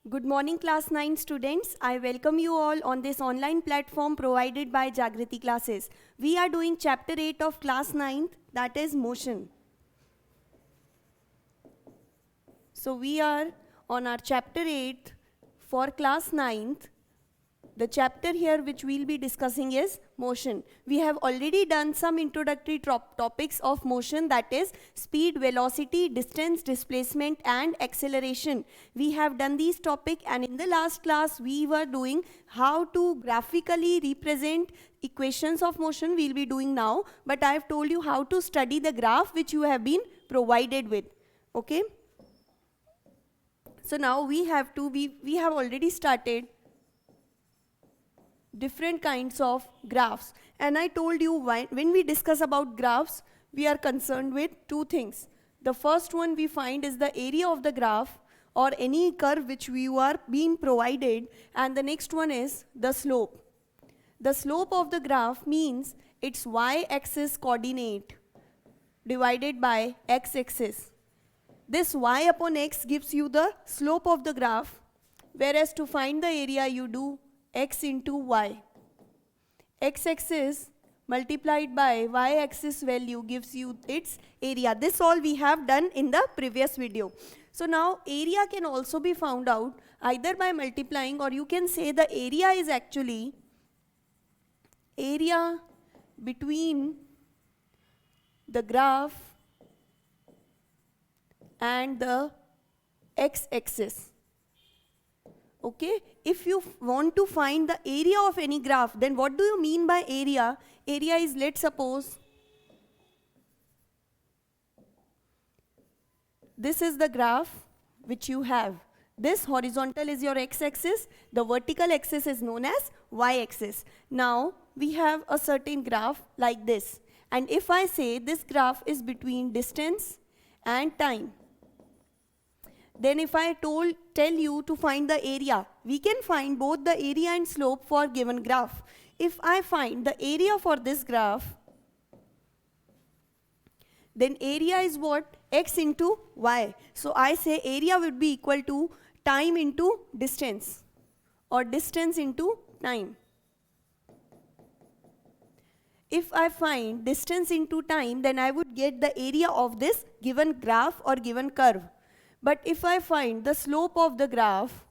Good morning, class 9 students. I welcome you all on this online platform provided by Jagriti Classes. We are doing chapter 8 of class 9, that is motion. So we are on our chapter 8 for class 9th. The chapter here which we'll be discussing is motion. We have already done some introductory topics of motion, that is speed, velocity, distance, displacement and acceleration. We have done these topics, and in the last class we were doing how to graphically represent equations of motion. We'll be doing now, but I have told you how to study the graph which you have been provided with. Okay? So now we have already started different kinds of graphs, and I told you when we discuss about graphs we are concerned with two things. The first one we find is the area of the graph or any curve which we are being provided, and the next one is the slope. The slope of the graph means its y-axis coordinate divided by x-axis. This y upon x gives you the slope of the graph, whereas to find the area you do x into y. X-axis multiplied by y-axis value gives you its area. This all we have done in the previous video. So now area can also be found out either by multiplying, or you can say the area is actually area between the graph and the x-axis. Okay, if you want to find the area of any graph, then what do you mean by area? Area is, let's suppose, this is the graph which you have. This horizontal is your x-axis, the vertical axis is known as y-axis. Now we have a certain graph like this, and if I say this graph is between distance and time, then if I tell you to find the area, we can find both the area and slope for given graph. If I find the area for this graph, then area is what? X into y. So I say area would be equal to time into distance, or distance into time. If I find distance into time, then I would get the area of this given graph or given curve. But if I find the slope of the graph,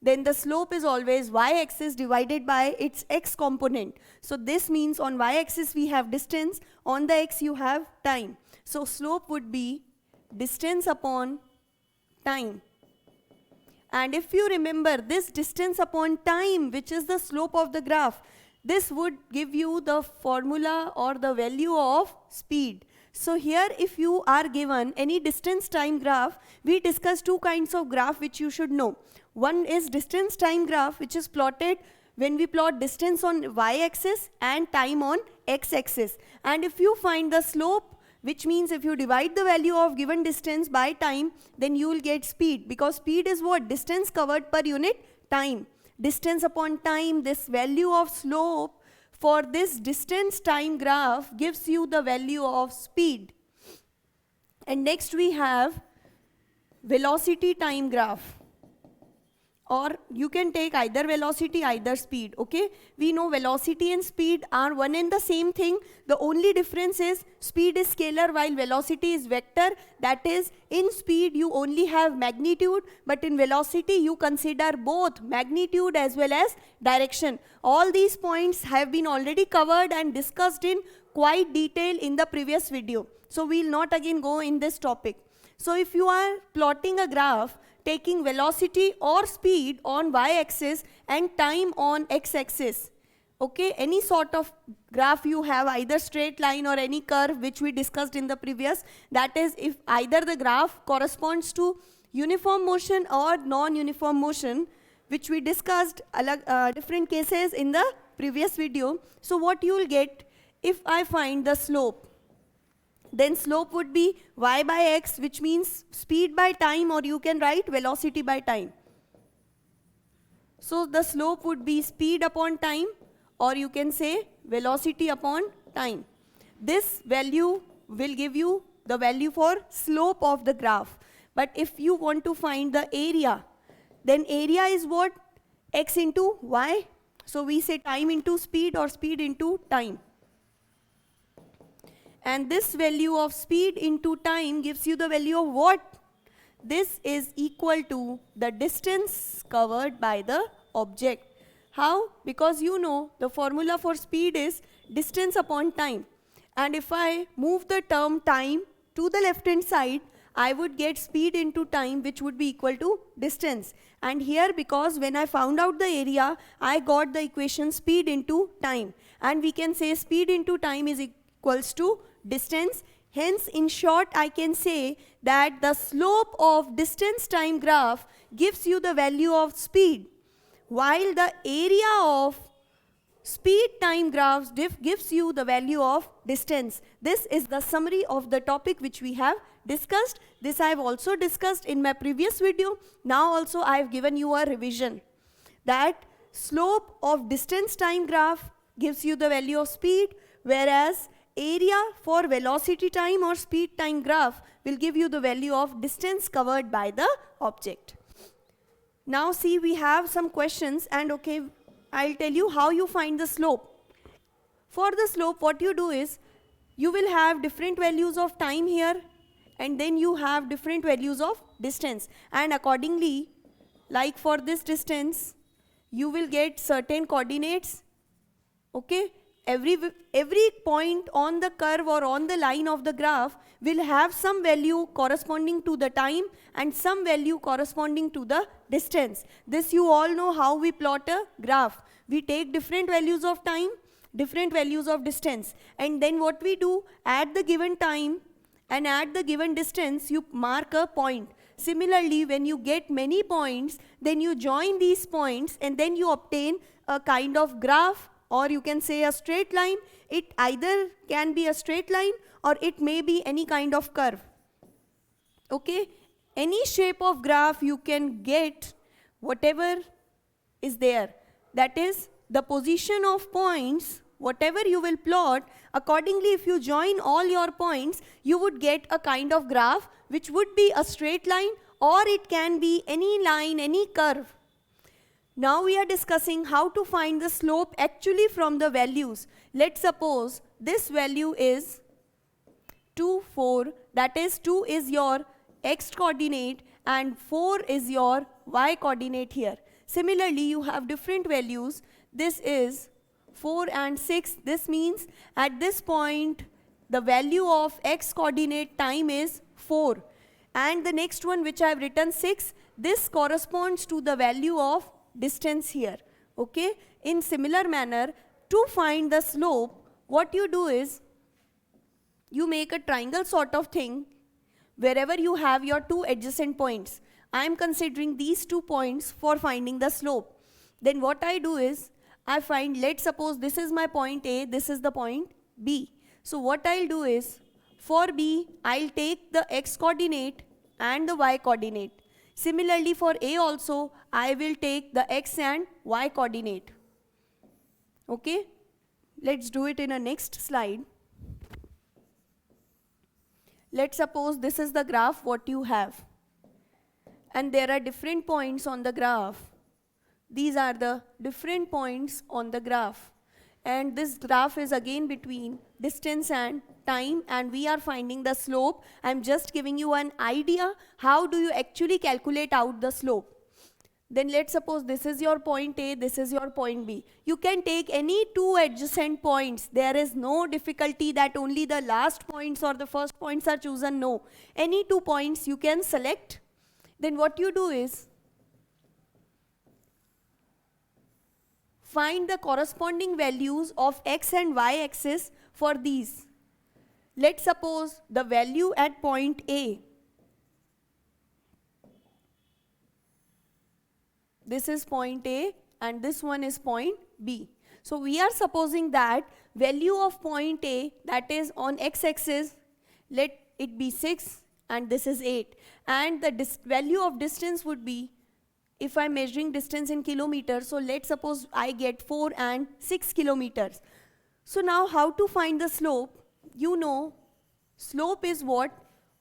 then the slope is always y-axis divided by its x component. So this means on y-axis we have distance, on the x you have time. So slope would be distance upon time. And if you remember this distance upon time, which is the slope of the graph, this would give you the formula or the value of speed. So here if you are given any distance time graph, we discuss two kinds of graph which you should know. One is distance time graph, which is plotted when we plot distance on y-axis and time on x-axis. And if you find the slope, which means if you divide the value of given distance by time, then you will get speed, because speed is what? Distance covered per unit time. Distance upon time, this value of slope for this distance time graph gives you the value of speed. And next we have velocity time graph, or you can take either velocity, either speed. Okay, we know velocity and speed are one and the same thing. The only difference is speed is scalar while velocity is vector. That is, in speed you only have magnitude, but in velocity you consider both magnitude as well as direction. All these points have been already covered and discussed in quite detail in the previous video, so we will not again go in this topic. So if you are plotting a graph taking velocity or speed on y-axis and time on x-axis, okay, any sort of graph you have, either straight line or any curve which we discussed in the previous, that is, if either the graph corresponds to uniform motion or non-uniform motion, which we discussed different cases in the previous video. So what you will get, if I find the slope, then slope would be y by x, which means speed by time, or you can write velocity by time. So the slope would be speed upon time, or you can say velocity upon time. This value will give you the value for slope of the graph. But if you want to find the area, then area is what? X into y. So we say time into speed or speed into time. And this value of speed into time gives you the value of what? This is equal to the distance covered by the object. How? Because you know the formula for speed is distance upon time. And if I move the term time to the left hand side, I would get speed into time, which would be equal to distance. And here, because when I found out the area, I got the equation speed into time. And we can say speed into time is equals to distance. Hence, in short, I can say that the slope of distance time graph gives you the value of speed, while the area of speed time graphs gives you the value of distance. This is the summary of the topic which we have discussed. This I have also discussed in my previous video. Now also I have given you a revision that slope of distance time graph gives you the value of speed, whereas area for velocity time or speed time graph will give you the value of distance covered by the object. Now see, we have some questions, and okay, I'll tell you how you find the slope. For the slope, what you do is, you will have different values of time here, and then you have different values of distance. And accordingly, like for this distance, you will get certain coordinates, okay? Every point on the curve or on the line of the graph will have some value corresponding to the time and some value corresponding to the distance. This you all know how we plot a graph. We take different values of time, different values of distance, and then what we do, at the given time and at the given distance, you mark a point. Similarly, when you get many points, then you join these points and then you obtain a kind of graph, or you can say a straight line. It either can be a straight line or it may be any kind of curve. Okay? Any shape of graph you can get, whatever is there. That is, the position of points, whatever you will plot, accordingly if you join all your points, you would get a kind of graph which would be a straight line, or it can be any line, any curve. Now we are discussing how to find the slope actually from the values. Let's suppose this value is 2, 4, that is 2 is your x coordinate and 4 is your y coordinate here. Similarly, you have different values. This is 4 and 6. This means at this point the value of x coordinate time is 4. And the next one which I have written 6, this corresponds to the value of distance here. Okay? In similar manner, to find the slope, what you do is, you make a triangle sort of thing wherever you have your two adjacent points. I am considering these 2 points for finding the slope. Then what I do is, I find, let's suppose this is my point A, this is the point B. So what I'll do is, for B, I'll take the x coordinate and the y coordinate. Similarly for A also, I will take the x and y coordinate. Okay? Let's do it in a next slide. Let's suppose this is the graph what you have. And there are different points on the graph. These are the different points on the graph. And this graph is again between distance and time, and we are finding the slope. I'm just giving you an idea how do you actually calculate out the slope. Then let's suppose this is your point A, this is your point B. You can take any 2 adjacent points. There is no difficulty that only the last points or the first points are chosen. No. Any 2 points you can select. Then what you do is, find the corresponding values of x and y axis for these. Let's suppose the value at point A. This is point A and this one is point B. So we are supposing that value of point A, that is on x-axis, let it be 6 and this is 8. And the value of distance would be, if I'm measuring distance in kilometers, so let's suppose I get 4 and 6 kilometers. So now how to find the slope? You know, slope is what?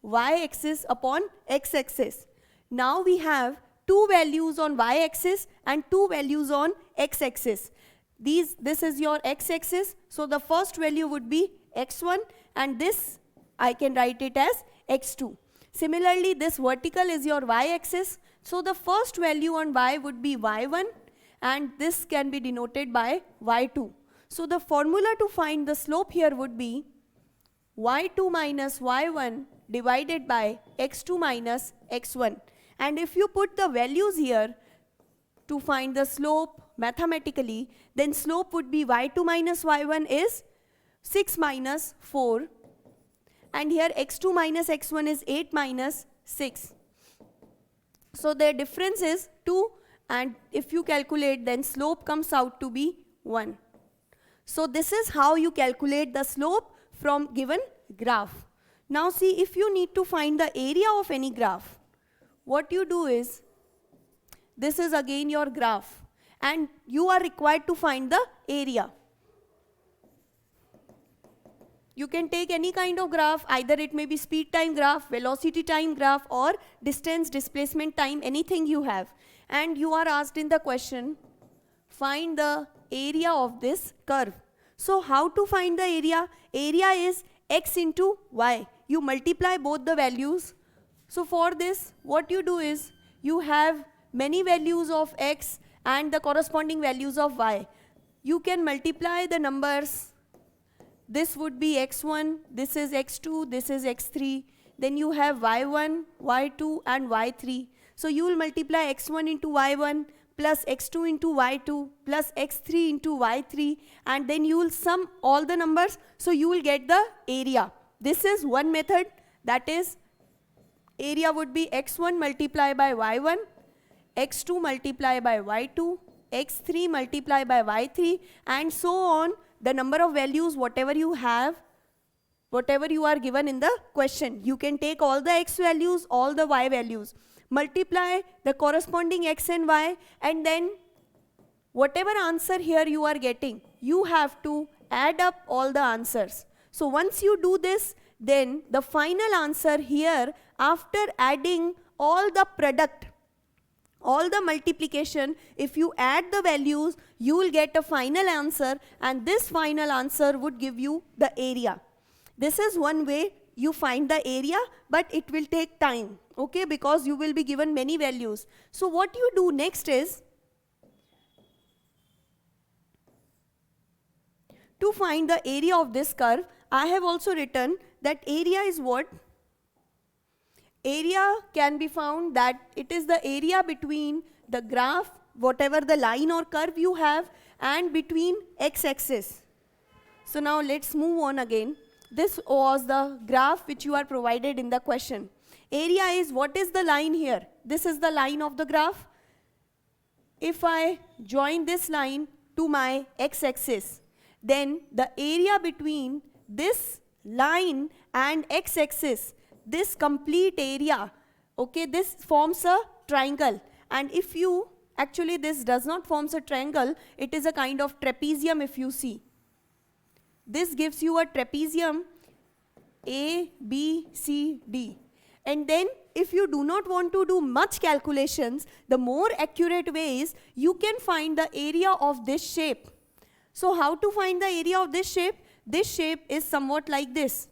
Y-axis upon x-axis. Now we have two values on y-axis and two values on x-axis. This is your x-axis, so the first value would be x1 and this I can write it as x2. Similarly, this vertical is your y-axis, so the first value on y would be y1 and this can be denoted by y2. So the formula to find the slope here would be y2 minus y1 divided by x2 minus x1. And if you put the values here to find the slope mathematically, then slope would be y2 minus y1 is 6 minus 4. And here x2 minus x1 is 8 minus 6. So their difference is 2, and if you calculate, then slope comes out to be 1. So this is how you calculate the slope from given graph. Now see, if you need to find the area of any graph, what you do is, this is again your graph and you are required to find the area. You can take any kind of graph, either it may be speed time graph, velocity time graph, or distance displacement time, anything you have. And you are asked in the question, find the area of this curve. So how to find the area? Area is x into y. You multiply both the values. So for this, what you do is, you have many values of x and the corresponding values of y. You can multiply the numbers. This would be x1, this is x2, this is x3. Then you have y1, y2 and y3. So you will multiply x1 into y1 plus x2 into y2 plus x3 into y3, and then you will sum all the numbers, so you will get the area. This is one method, that is area would be x1 multiplied by y1, x2 multiplied by y2, x3 multiplied by y3, and so on. The number of values, whatever you have, whatever you are given in the question, you can take all the x values, all the y values, multiply the corresponding x and y, and then whatever answer here you are getting, you have to add up all the answers. So once you do this, then the final answer here, after adding all the product, all the multiplication, if you add the values, you will get a final answer, and this final answer would give you the area. This is one way you find the area, but it will take time, okay, because you will be given many values. So what you do next is, to find the area of this curve, I have also written that area is what? Area can be found that it is the area between the graph, whatever the line or curve you have, and between x-axis. So now let's move on again. This was the graph which you are provided in the question. Area is, what is the line here? This is the line of the graph. If I join this line to my x-axis, then the area between this line and x-axis, this complete area, okay, this forms a triangle. And if you, actually this does not form a triangle, it is a kind of trapezium if you see. This gives you a trapezium A, B, C, D. And then if you do not want to do much calculations, the more accurate way is, you can find the area of this shape. So how to find the area of this shape? This shape is somewhat like this.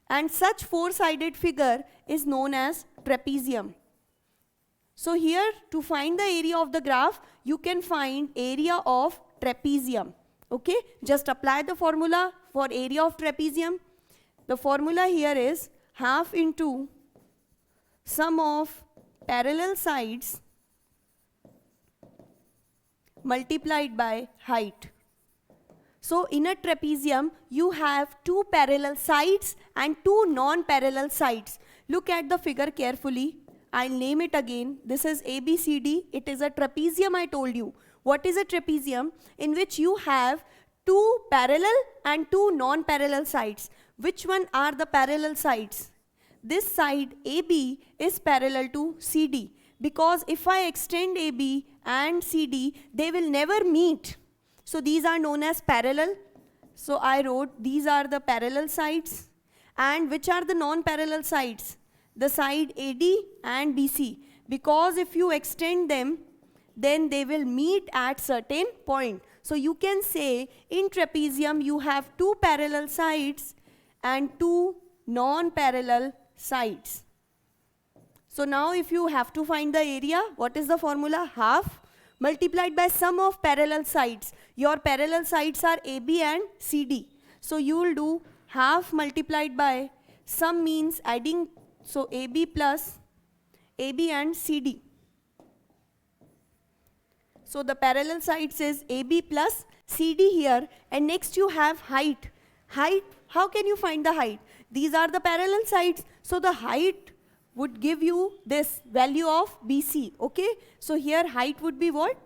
And such four-sided figure is known as trapezium. So here, to find the area of the graph, you can find area of trapezium. Okay, just apply the formula for area of trapezium. The formula here is half into sum of parallel sides multiplied by height. So in a trapezium, you have two parallel sides and two non-parallel sides. Look at the figure carefully. I'll name it again. This is ABCD. It is a trapezium, I told you. What is a trapezium? In which you have two parallel and two non-parallel sides. Which one are the parallel sides? This side AB is parallel to CD. Because if I extend AB and CD, they will never meet. So these are known as parallel. So I wrote these are the parallel sides. And which are the non-parallel sides? The side AD and BC. because if you extend them, then they will meet at certain point. So you can say in trapezium you have two parallel sides and two non-parallel sides. So now if you have to find the area, what is the formula? Half multiplied by sum of parallel sides. Your parallel sides are AB and CD. So you will do half multiplied by sum means adding, so AB plus AB and CD. So the parallel sides is AB plus CD here, and next you have height. Height, how can you find the height? These are the parallel sides, so the height would give you this value of BC, okay? So here height would be what?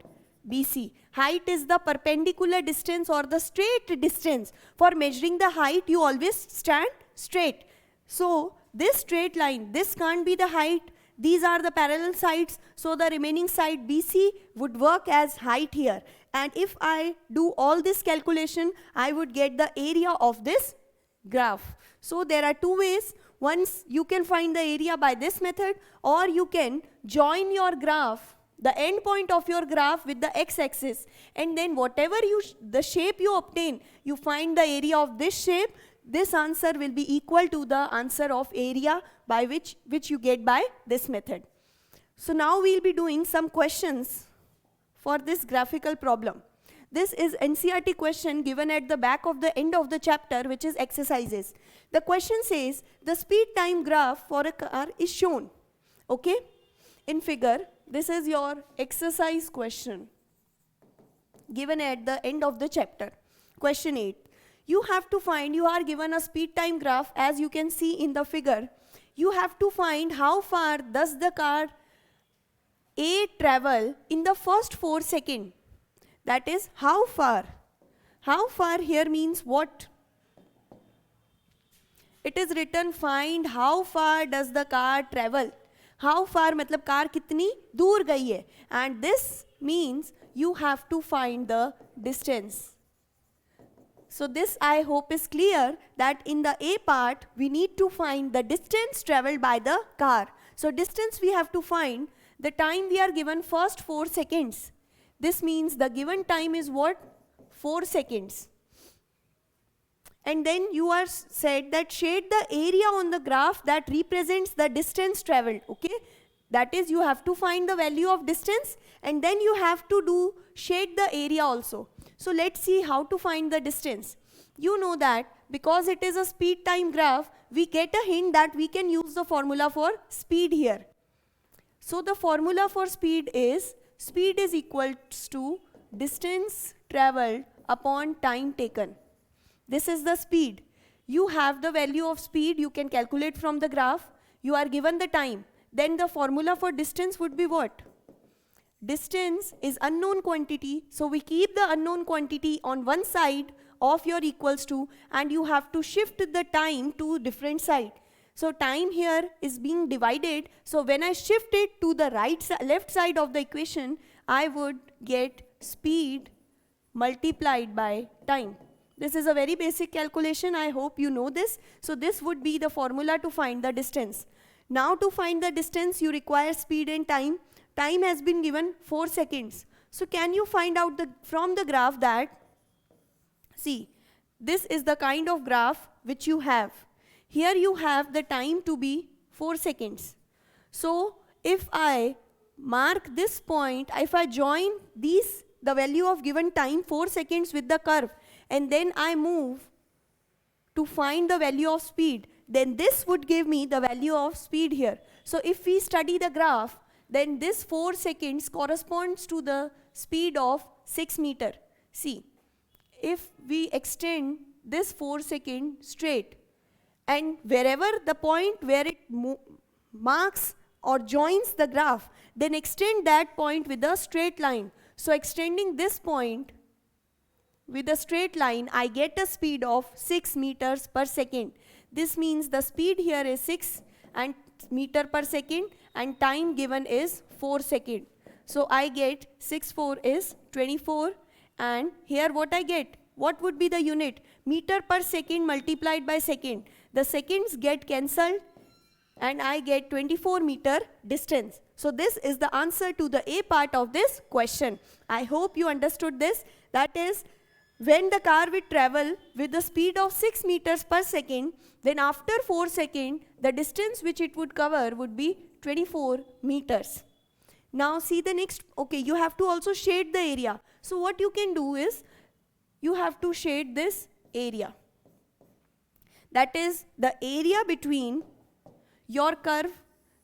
BC. Height is the perpendicular distance or the straight distance. For measuring the height, you always stand straight. So this straight line, this can't be the height. These are the parallel sides, so the remaining side BC would work as height here. And if I do all this calculation, I would get the area of this graph. So there are two ways. Once you can find the area by this method, or you can join your graph, the end point of your graph with the x-axis, and then whatever the shape you obtain, you find the area of this shape. This answer will be equal to the answer of area by which you get by this method. So now we'll be doing some questions for this graphical problem. This is NCERT question given at the back of the end of the chapter, which is exercises. The question says the speed time graph for a car is shown. Okay? In figure, this is your exercise question given at the end of the chapter. Question 8. You have to find, you are given a speed time graph as you can see in the figure. You have to find how far does the car A travel in the first 4 seconds. That is how far. How far here means what? It is written find how far does the car travel. How far मतलब car कितनी दूर गई है. And this means you have to find the distance. So this I hope is clear that in the A part we need to find the distance traveled by the car. So distance we have to find. The time we are given first 4 seconds. This means the given time is what? 4 seconds. And then you are said that shade the area on the graph that represents the distance traveled. Okay? That is, you have to find the value of distance and then you have to do shade the area also. So let's see how to find the distance. You know that because it is a speed time graph, we get a hint that we can use the formula for speed here. So the formula for speed is equal to distance traveled upon time taken. This is the speed. You have the value of speed, you can calculate from the graph. You are given the time. Then the formula for distance would be what? Distance is unknown quantity, so we keep the unknown quantity on one side of your equals to, and you have to shift the time to different side. So time here is being divided, so when I shift it to the left side of the equation, I would get speed multiplied by time. This is a very basic calculation, I hope you know this. So this would be the formula to find the distance. Now to find the distance you require speed and time. Time has been given 4 seconds. So can you find out from the graph that, see, this is the kind of graph which you have. Here you have the time to be 4 seconds. So if I mark this point, if I join these, the value of given time 4 seconds with the curve, and then I move to find the value of speed, then this would give me the value of speed here. So if we study the graph, then this 4 seconds corresponds to the speed of 6 meter. See, if we extend this 4 seconds straight, and wherever the point where it marks or joins the graph, then extend that point with a straight line. So extending this point with a straight line, I get a speed of 6 meters per second. This means the speed here is 6 and meter per second and time given is 4 seconds. So I get 6 4 is 24, and here what I get? What would be the unit? Meter per second multiplied by second. The seconds get cancelled and I get 24 meter distance. So this is the answer to the A part of this question. I hope you understood this. That is, when the car will travel with the speed of 6 meters per second, then after 4 seconds, the distance which it would cover would be 24 meters. Now see the next, okay, you have to also shade the area. So what you can do is, you have to shade this area. That is the area between your curve,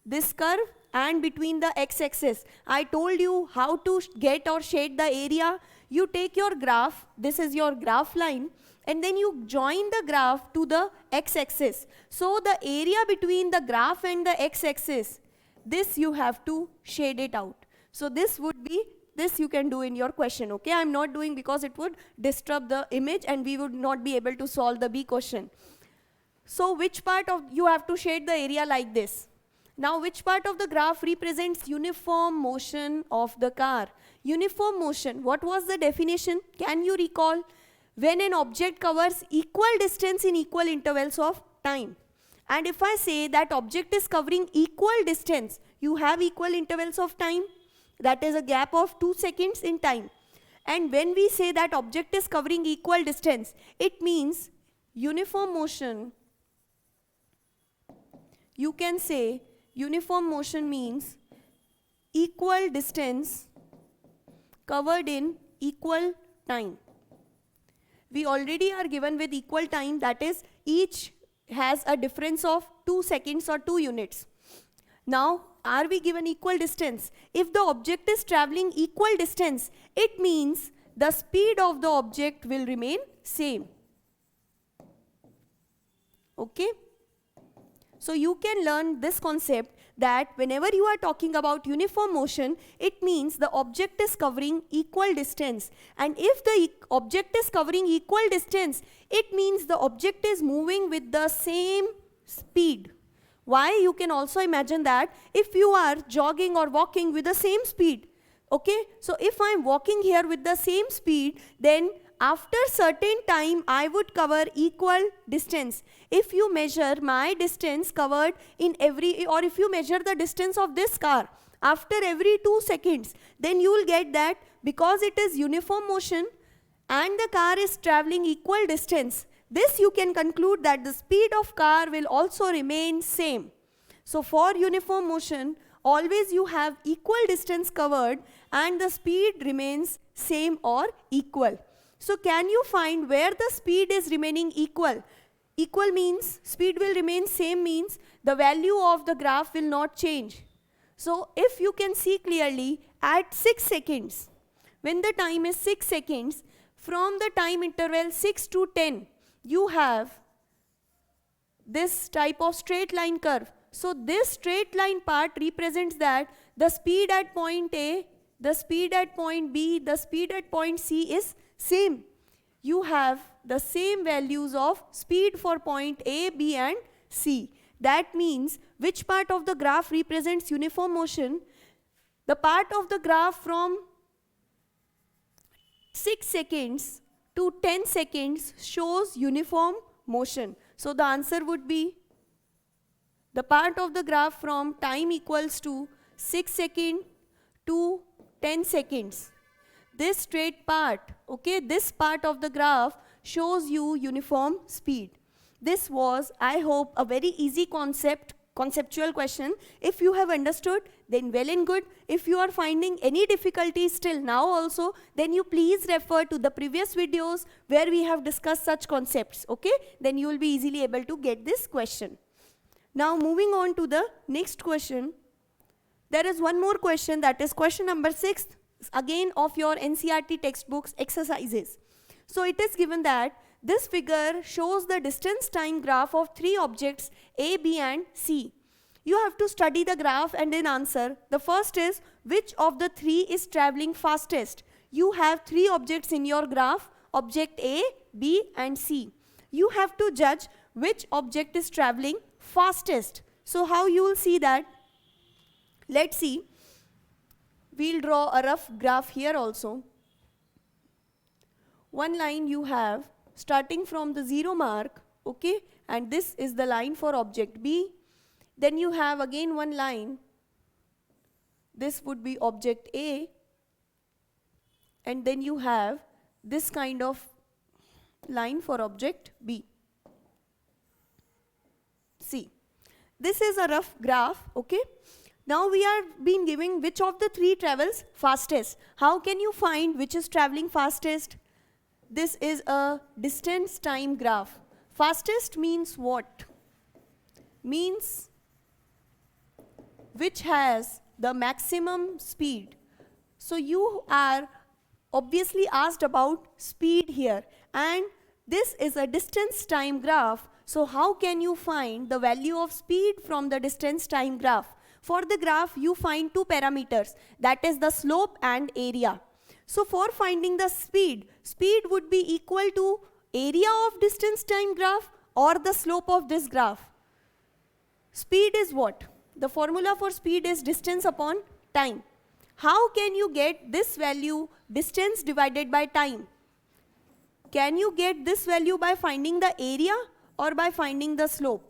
this curve, and between the x-axis. I told you how to get or shade the area. You take your graph, this is your graph line, and then you join the graph to the x-axis. So the area between the graph and the x-axis, this you have to shade it out. So this would be, this you can do in your question, okay? I'm not doing because it would disturb the image and we would not be able to solve the B question. So which part of, you have to shade the area like this. Now which part of the graph represents uniform motion of the car? Uniform motion, what was the definition? Can you recall? When an object covers equal distance in equal intervals of time. And if I say that object is covering equal distance, you have equal intervals of time, that is a gap of 2 seconds in time. And when we say that object is covering equal distance, it means uniform motion. You can say uniform motion means equal distance covered in equal time. We already are given with equal time, that is each has a difference of 2 seconds or 2 units. Now, are we given equal distance? If the object is traveling equal distance, it means the speed of the object will remain same. Okay? So you can learn this concept that whenever you are talking about uniform motion, it means the object is covering equal distance. And if the object is covering equal distance, it means the object is moving with the same speed. Why? You can also imagine that if you are jogging or walking with the same speed, okay? So if I am walking here with the same speed, then after certain time I would cover equal distance. If you measure my distance covered in every, or if you measure the distance of this car after every 2 seconds, then you will get that because it is uniform motion and the car is traveling equal distance, this you can conclude that the speed of car will also remain same. So for uniform motion, always you have equal distance covered and the speed remains same or equal. So can you find where the speed is remaining equal? Equal means speed will remain same, means the value of the graph will not change. So if you can see clearly at 6 seconds, when the time is 6 seconds, from the time interval 6 to 10, you have this type of straight line curve. So this straight line part represents that the speed at point A, the speed at point B, the speed at point C is same. You have the same values of speed for point A, B and C. That means which part of the graph represents uniform motion? The part of the graph from 6 seconds to 10 seconds shows uniform motion. So the answer would be the part of the graph from time equals to 6 seconds to 10 seconds. This straight part, okay, this part of the graph shows you uniform speed. This was, I hope, a very easy conceptual question. If you have understood, then well and good. If you are finding any difficulties still now also, then you please refer to the previous videos where we have discussed such concepts, okay? Then you will be easily able to get this question. Now moving on to the next question. There is one more question, that is question number 6, again of your NCERT textbooks exercises. So it is given that this figure shows the distance time graph of 3 objects A, B and C. You have to study the graph and then answer. The first is, which of the 3 is traveling fastest? You have 3 objects in your graph, object A, B and C. You have to judge which object is traveling fastest. So how you will see that? Let's see. We'll draw a rough graph here also. One line you have starting from the 0 mark, okay, and this is the line for object B. Then you have again one line this would be object A, and then you have this kind of line for object B. See, this is a rough graph, okay? Now we are being given which of the three travels fastest. How can you find which is traveling fastest? This is a distance time graph. Fastest means what? Means which has the maximum speed. So you are obviously asked about speed here, and this is a distance time graph. So how can you find the value of speed from the distance time graph? For the graph you find two parameters, that is the slope and area. So for finding the speed, speed would be equal to area of distance time graph or the slope of this graph. Speed is what? The formula for speed is distance upon time. How can you get this value, distance divided by time? Can you get this value by finding the area or by finding the slope?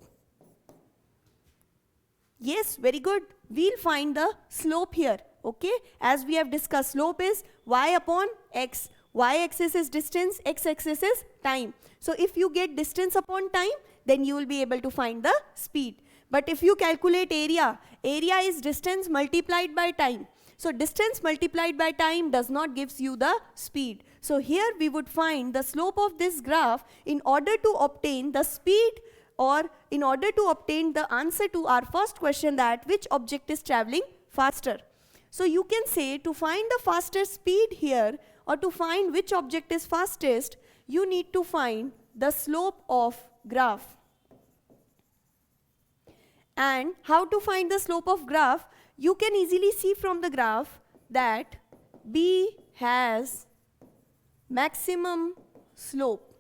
Yes, very good. We'll find the slope here, okay? As we have discussed, slope is y upon x. Y-axis is distance, x-axis is time. So if you get distance upon time, then you will be able to find the speed. But if you calculate area, area is distance multiplied by time. So distance multiplied by time does not gives you the speed. So here we would find the slope of this graph in order to obtain the speed, or in order to obtain the answer to our first question, that which object is traveling faster. So you can say to find the fastest speed here, or to find which object is fastest, you need to find the slope of graph. And how to find the slope of graph? You can easily see from the graph that B has maximum slope.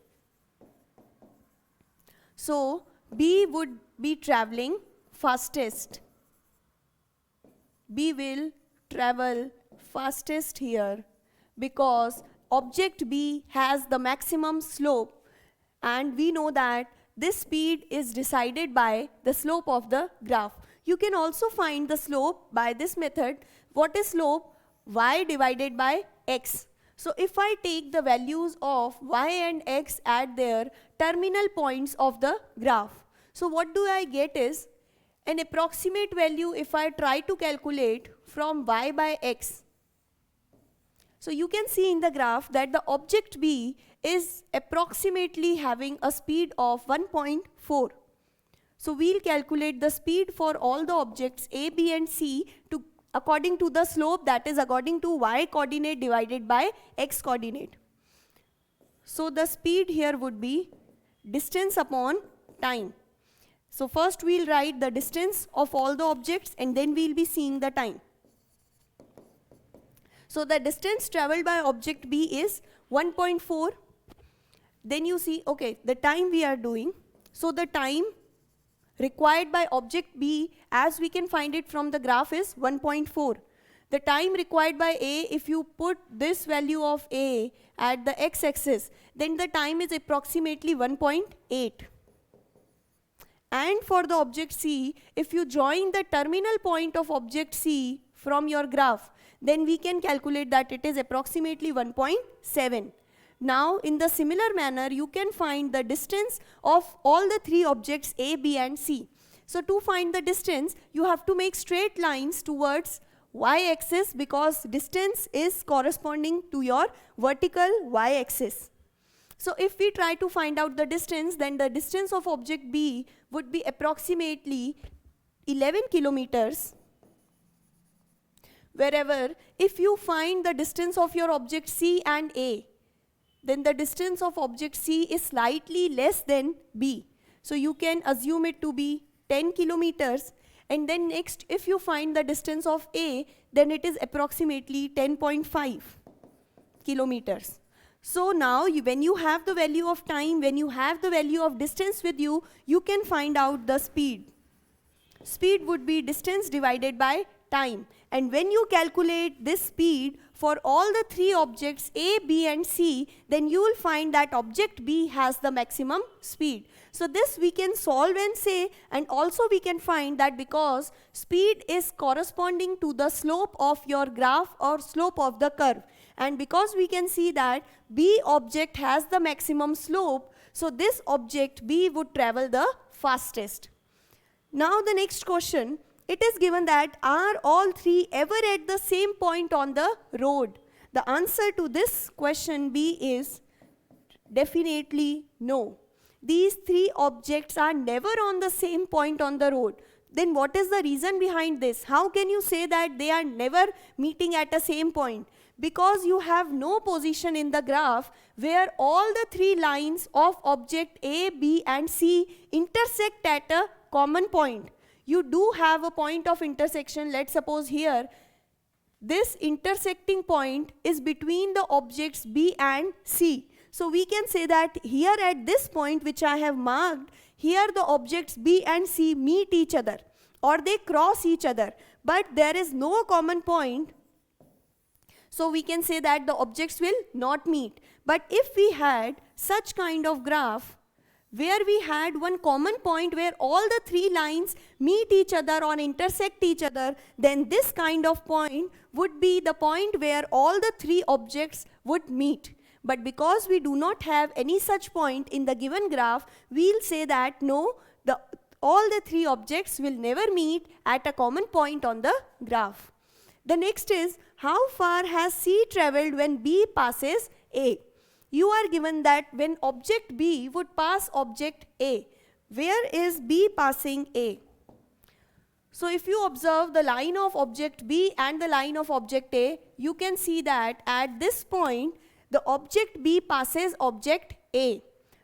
So B would be traveling fastest. B will travel fastest here because object B has the maximum slope, and we know that this speed is decided by the slope of the graph. You can also find the slope by this method. What is slope? Y divided by x. So if I take the values of y and x at their terminal points of the graph, so what do I get is an approximate value if I try to calculate from y by x. So you can see in the graph that the object B is approximately having a speed of 1.4. So we'll calculate the speed for all the objects A, B and C according to the slope, that is according to y coordinate divided by x coordinate. So the speed here would be distance upon time. So first we'll write the distance of all the objects and then we'll be seeing the time. So the distance traveled by object B is 1.4. Then you see, okay, the time we are doing. So the time required by object B, as we can find it from the graph, is 1.4. The time required by A, if you put this value of A at the x-axis, then the time is approximately 1.8. And for the object C, if you join the terminal point of object C from your graph, then we can calculate that it is approximately 1.7. Now, in the similar manner, you can find the distance of all the three objects A, B and C. So, to find the distance, you have to make straight lines towards y-axis because distance is corresponding to your vertical y-axis. So, if we try to find out the distance, then the distance of object B would be approximately 11 kilometers. Wherever, if you find the distance of your object C and A, then the distance of object C is slightly less than B. So you can assume it to be 10 kilometers. And then next, if you find the distance of A, then it is approximately 10.5 kilometers. So now, when you have the value of time, when you have the value of distance with you, you can find out the speed. Speed would be distance divided by time. And when you calculate this speed for all the three objects A, B and C, then you will find that object B has the maximum speed. So this we can solve and say, and also we can find that because speed is corresponding to the slope of your graph or slope of the curve. And because we can see that B object has the maximum slope, so this object B would travel the fastest. Now the next question. It is given that are all three ever at the same point on the road? The answer to this question B is definitely no. These three objects are never on the same point on the road. Then what is the reason behind this? How can you say that they are never meeting at the same point? Because you have no position in the graph where all the three lines of object A, B and C intersect at a common point. You do have a point of intersection. Let's suppose here, this intersecting point is between the objects B and C. So we can say that here at this point which I have marked, here the objects B and C meet each other or they cross each other. But there is no common point. So we can say that the objects will not meet. But if we had such kind of graph, where we had one common point where all the three lines meet each other or intersect each other, then this kind of point would be the point where all the three objects would meet. But because we do not have any such point in the given graph, we'll say that no, all the three objects will never meet at a common point on the graph. The next is, how far has C traveled when B passes A? You are given that when object B would pass object A, where is B passing A? So if you observe the line of object B and the line of object A, you can see that at this point, the object B passes object A.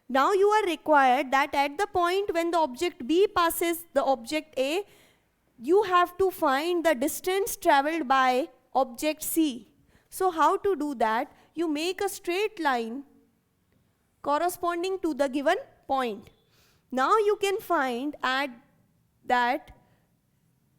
Now you are required that at the point when the object B passes the object A, you have to find the distance traveled by object C. So how to do that? You make a straight line corresponding to the given point. Now you can find at that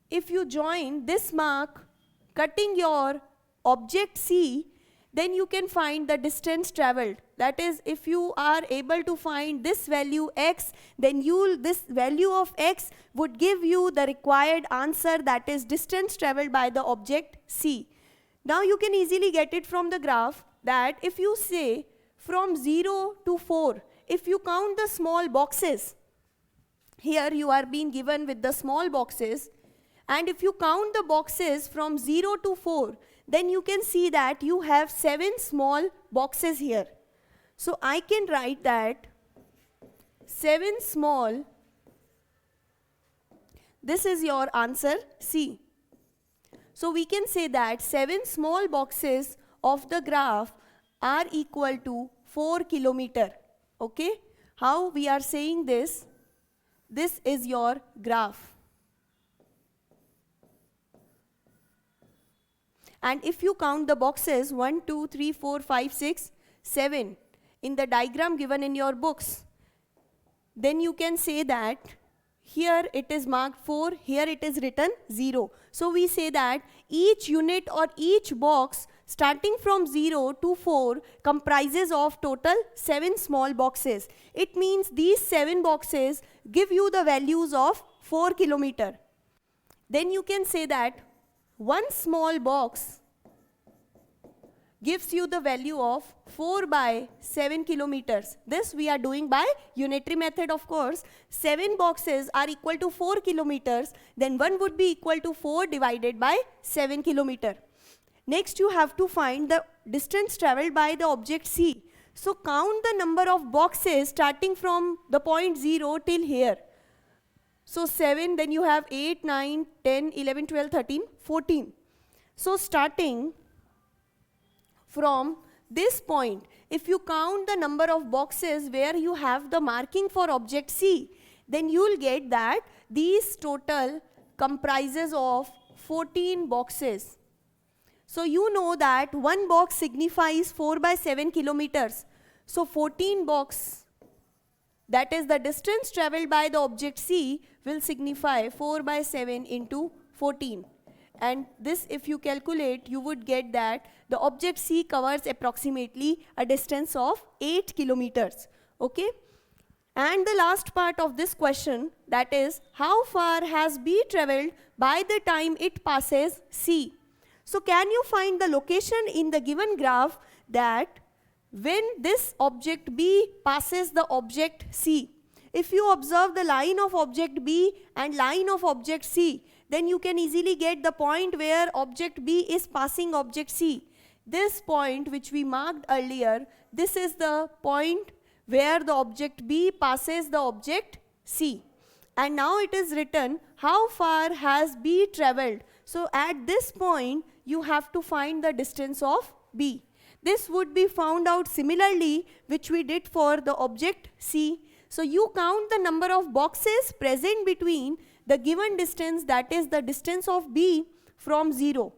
if you join this mark cutting your object C, then you can find the distance traveled. That is, if you are able to find this value x, then this value of x would give you the required answer, that is distance traveled by the object C. Now you can easily get it from the graph that if you say from 0 to 4, if you count the small boxes, here you are being given with the small boxes, and if you count the boxes from 0 to 4, then you can see that you have 7 small boxes here. So I can write that 7 small, this is your answer C. So we can say that 7 small boxes of the graph are equal to 4 kilometer. Okay? How we are saying this? This is your graph. And if you count the boxes 1, 2, 3, 4, 5, 6, 7 in the diagram given in your books, then you can say that here it is marked 4, here it is written 0. So we say that each unit or each box starting from 0 to 4 comprises of total 7 small boxes. It means these 7 boxes give you the values of 4 kilometer. Then you can say that one small box gives you the value of 4 by 7 kilometers. This we are doing by unitary method, of course. 7 boxes are equal to 4 kilometers, then 1 would be equal to 4 divided by 7 kilometer. Next you have to find the distance traveled by the object C. So count the number of boxes starting from the point 0 till here. So 7, then you have 8, 9, 10, 11, 12, 13, 14. So starting from this point, if you count the number of boxes where you have the marking for object C, then you will get that these total comprises of 14 boxes. So you know that one box signifies 4 by 7 kilometers. So 14 box, that is the distance traveled by the object C, will signify 4 by 7 into 14. and this if you calculate, you would get that the object C covers approximately a distance of 8 kilometers. Okay? And the last part of this question, that is, how far has B traveled by the time it passes C? So can you find the location in the given graph that when this object B passes the object C? If you observe the line of object B and line of object C, then you can easily get the point where object B is passing object C. This point which we marked earlier, this is the point where the object B passes the object C. And now it is written, how far has B traveled? So at this point, you have to find the distance of B. This would be found out similarly, which we did for the object C. So you count the number of boxes present between the given distance, that is the distance of B from 0,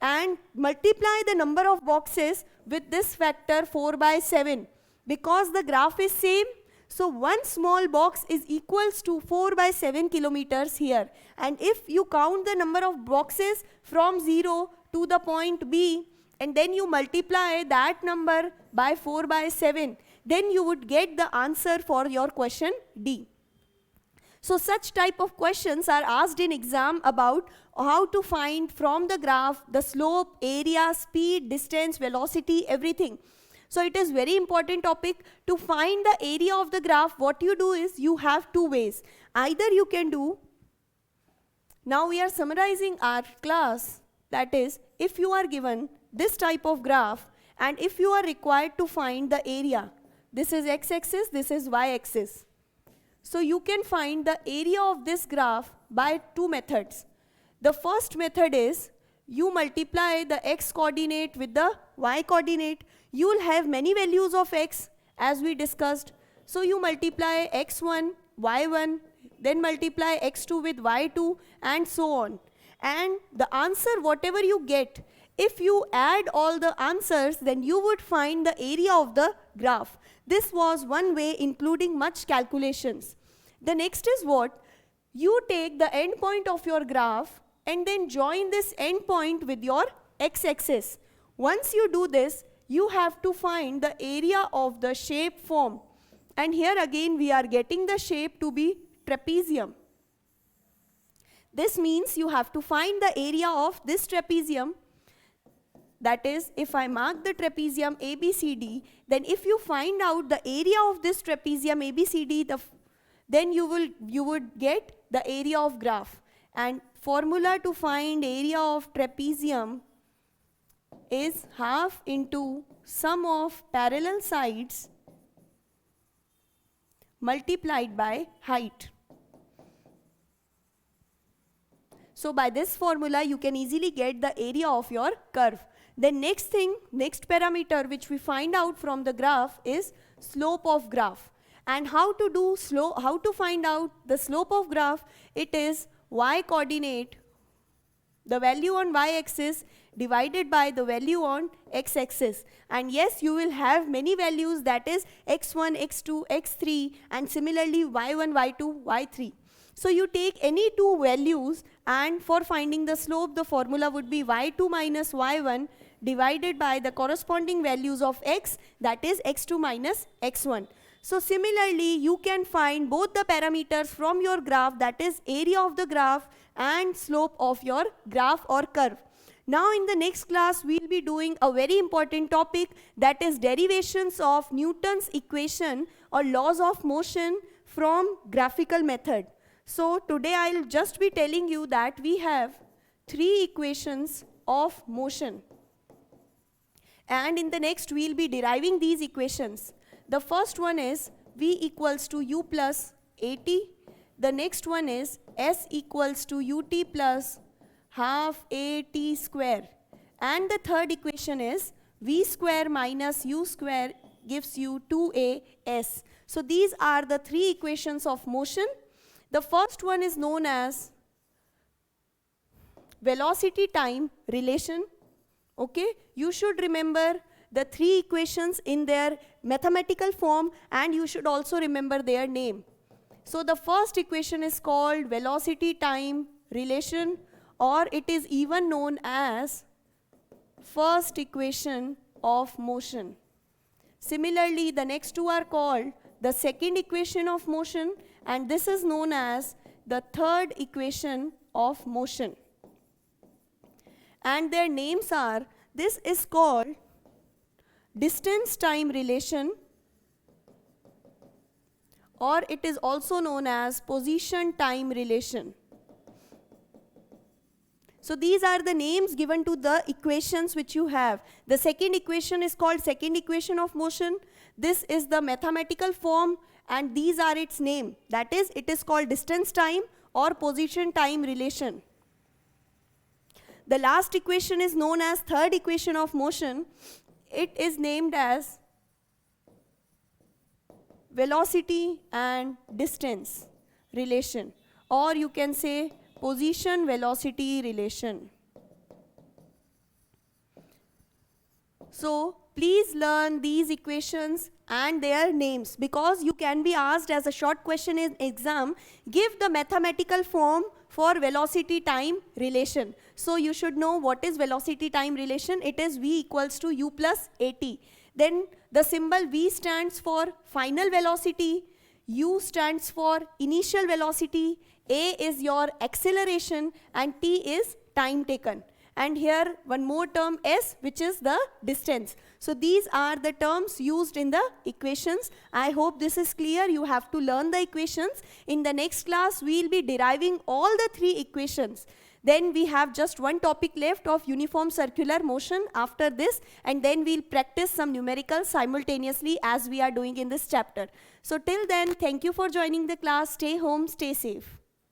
and multiply the number of boxes with this factor 4 by 7. Because the graph is same, so one small box is equals to 4 by 7 kilometers here. And if you count the number of boxes from 0 to the point B, and then you multiply that number by 4 by 7, then you would get the answer for your question D. So such type of questions are asked in exam about how to find from the graph the slope, area, speed, distance, velocity, everything. So it is very important topic. To find the area of the graph, what you do is you have two ways. Either you can do, now we are summarizing our class, that is, if you are given this type of graph and if you are required to find the area, this is x-axis, this is y-axis. So you can find the area of this graph by two methods. The first method is you multiply the x coordinate with the y coordinate. You will have many values of x as we discussed. So you multiply x1, y1, then multiply x2 with y2 and so on. And the answer whatever you get, if you add all the answers, then you would find the area of the graph. This was one way, including much calculations. The next is what? You take the endpoint of your graph and then join this endpoint with your x-axis. Once you do this, you have to find the area of the shape form. And here again we are getting the shape to be trapezium. This means you have to find the area of this trapezium. That is, if I mark the trapezium ABCD, then if you find out the area of this trapezium ABCD, then you would get the area of graph. And formula to find area of trapezium is half into sum of parallel sides multiplied by height. So by this formula you can easily get the area of your curve. The next parameter which we find out from the graph is slope of graph. And how to find out the slope of graph? It is y coordinate, the value on y-axis divided by the value on x-axis. And yes, you will have many values, that is x1, x2, x3, and similarly y1, y2, y3. So you take any two values, and for finding the slope, the formula would be y2 minus y1 divided by the corresponding values of x, that is x2 minus x1. So similarly, you can find both the parameters from your graph, that is area of the graph and slope of your graph or curve. Now in the next class, we will be doing a very important topic, that is derivations of Newton's equation or laws of motion from graphical method. So today I will just be telling you that we have three equations of motion. And in the next we will be deriving these equations. The first one is V equals to U plus AT. The next one is S equals to UT plus half AT square. And the third equation is V square minus U square gives you 2AS. So these are the three equations of motion. The first one is known as velocity time relation. Okay, you should remember the three equations in their mathematical form, and you should also remember their name. So the first equation is called velocity time relation, or it is even known as first equation of motion. Similarly, the next two are called the second equation of motion, and this is known as the third equation of motion. And their names are, this is called distance-time relation, or it is also known as position-time relation. So these are the names given to the equations which you have. The second equation is called second equation of motion. This is the mathematical form, and these are its name. That is, it is called distance-time or position-time relation. The last equation is known as third equation of motion. It is named as velocity and distance relation, or you can say position velocity relation. So please learn these equations and their names, because you can be asked as a short question in exam, give the mathematical form for velocity time relation. So you should know what is velocity time relation. It is v equals to u plus at. Then the symbol v stands for final velocity, u stands for initial velocity, a is your acceleration, and t is time taken. And here one more term s, which is the distance. So these are the terms used in the equations. I hope this is clear. You have to learn the equations. In the next class, we will be deriving all the three equations. Then we have just one topic left of uniform circular motion after this, and then we'll practice some numericals simultaneously as we are doing in this chapter. So till then, thank you for joining the class. Stay home, stay safe.